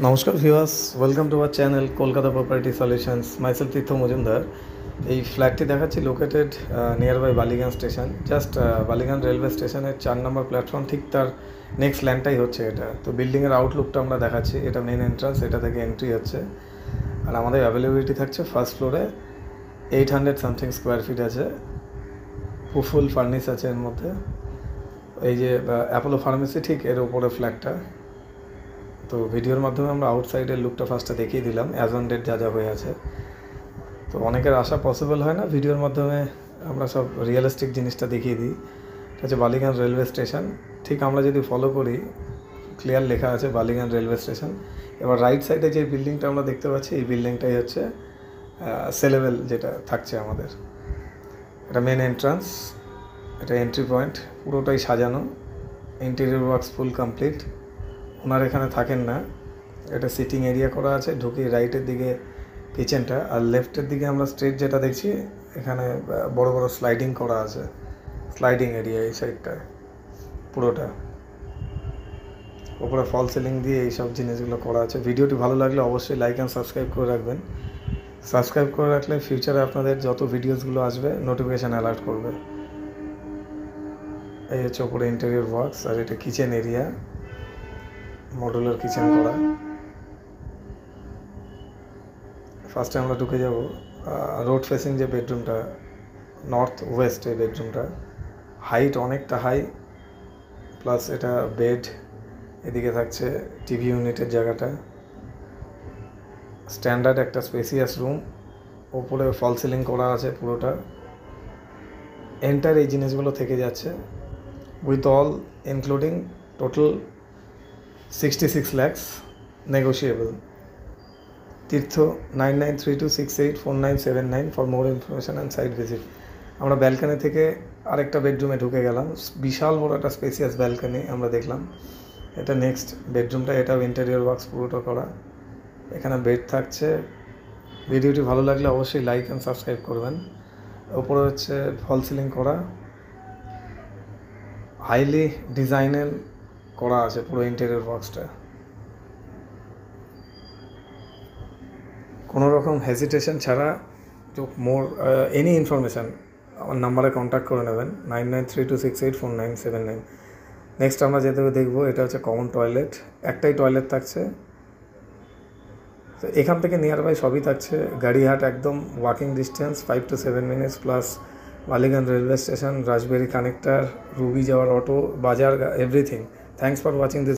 নমস্কার viewers, welcome to our channel Kolkata property solutions. Myself Tirtha Majumdar. এই ফ্ল্যাটটি দেখাচ্ছি located near by Ballygunge station, just Ballygunge railway স্টেশনের 4 নম্বর প্ল্যাটফর্ম, ঠিক তার নেক্সট ল্যান্ডটাই হচ্ছে এটা। তো বিল্ডিংয়ের আউটলুকটা আমরা দেখাচ্ছি, এটা মেন এন্ট্রান্স, এটা থেকে এন্ট্রি হচ্ছে। আর আমাদের অ্যাভেলেবিলিটি থাকছে ফার্স্ট ফ্লোরে 800 সামথিং স্কোয়ার ফিট আছে, ফুল ফার্নিশ আছে এর মধ্যে। এই যে অ্যাপোলো ফার্মেসি ঠিক এর ওপরে ফ্ল্যাটটা। তো ভিডিওর মাধ্যমে আমরা আউটসাইডের লুকটা ফার্স্টে দেখিয়ে দিলাম, অ্যাজ অন ডেট যা যা হয়ে আছে। তো অনেকের আসা পসিবল হয় না, ভিডিওর মাধ্যমে আমরা সব রিয়েলিস্টিক জিনিসটা দেখিয়ে দিই। এটা হচ্ছে বালিগঞ্জ রেলওয়ে স্টেশন, ঠিক আমরা যদি ফলো করি ক্লিয়ার লেখা আছে বালিগঞ্জ রেলওয়ে স্টেশন। এবার রাইট সাইডে যে বিল্ডিংটা আমরা দেখতে পাচ্ছি, এই বিল্ডিংটাই হচ্ছে সেলেবেল যেটা থাকছে আমাদের। এটা মেন এন্ট্রান্স, এটা এন্ট্রি পয়েন্ট, পুরোটাই সাজানো, ইন্টেরিয়র ওয়ার্কস ফুল কমপ্লিট। ওনার এখানে থাকেন না, এটা সিটিং এরিয়া করা আছে। ঢুকি রাইটের দিকে কিচেনটা, আর লেফটের দিকে আমরা স্ট্রেট যেটা দেখছি এখানে বড় বড় স্লাইডিং করা আছে, স্লাইডিং এরিয়া এই সাইডটায় পুরোটা। ওপরে ফল সিলিং দিয়ে এইসব জিনিসগুলো করা আছে। ভিডিওটি ভালো লাগলে অবশ্যই লাইক অ্যান্ড সাবস্ক্রাইব করে রাখবেন। সাবস্ক্রাইব করে রাখলে ফিউচারে আপনাদের যত ভিডিওসগুলো আসবে নোটিফিকেশান অ্যালার্ট করবে। এই হচ্ছে ওপরে ইন্টেরিয়র ওয়ার্কস, আর এটা কিচেন এরিয়া, মডুলার কিচেন করা। ফার্স্টে আমরা ঢুকে যাব রোড ফেসিং যে বেডরুমটা, নর্থ ওয়েস্ট এই বেডরুমটা, হাইট অনেকটা হাই, প্লাস এটা বেড, এদিকে থাকছে টিভি ইউনিটের জায়গাটা, স্ট্যান্ডার্ড একটা স্পেসিয়াস রুম, ওপরে ফল সিলিং করা আছে পুরোটা। এন্টার এই জিনিসগুলো থেকে যাচ্ছে with all including total 66 lakhs negotiable. Tirtha 9932684979 for more information and site visit. আমরা ব্যালকানি থেকে আরেকটা বেডরুমে ঢুকে গেলাম, বিশাল বড় একটা স্পেসিয়াস ব্যালকানি আমরা দেখলাম। এটা নেক্সট বেডরুমটা, এটাও ইন্টেরিয়র ওয়ার্কস পুরোটা করা। এখানে বেড থাকছে। ভিডিওটি ভালো লাগলে অবশ্যই লাইক অ্যান্ড সাবস্ক্রাইব করবেন। ওপরে হচ্ছে ফল সিলিং করা, হাইলি ডিজাইনের করা আছে পুরো ইন্টেরিয়র ওয়ার্কসটা। কোনো রকম হেজিটেশন ছাড়া মোর এনি ইনফরমেশান আমার নাম্বারে কন্ট্যাক্ট করে নেবেন, 9932684979। নেক্সট আমরা যেতে দেখবো, এটা হচ্ছে কমন টয়লেট, একটাই টয়লেট থাকছে। তো এখান থেকে নিয়ার বাই সবই থাকছে, গাড়িহাট একদম walking distance 5 to 7 minutes, plus Ballygunge railway station, Rashbehari connector, Ruby যাওয়ার অটো, বাজার, everything. Thanks for watching this.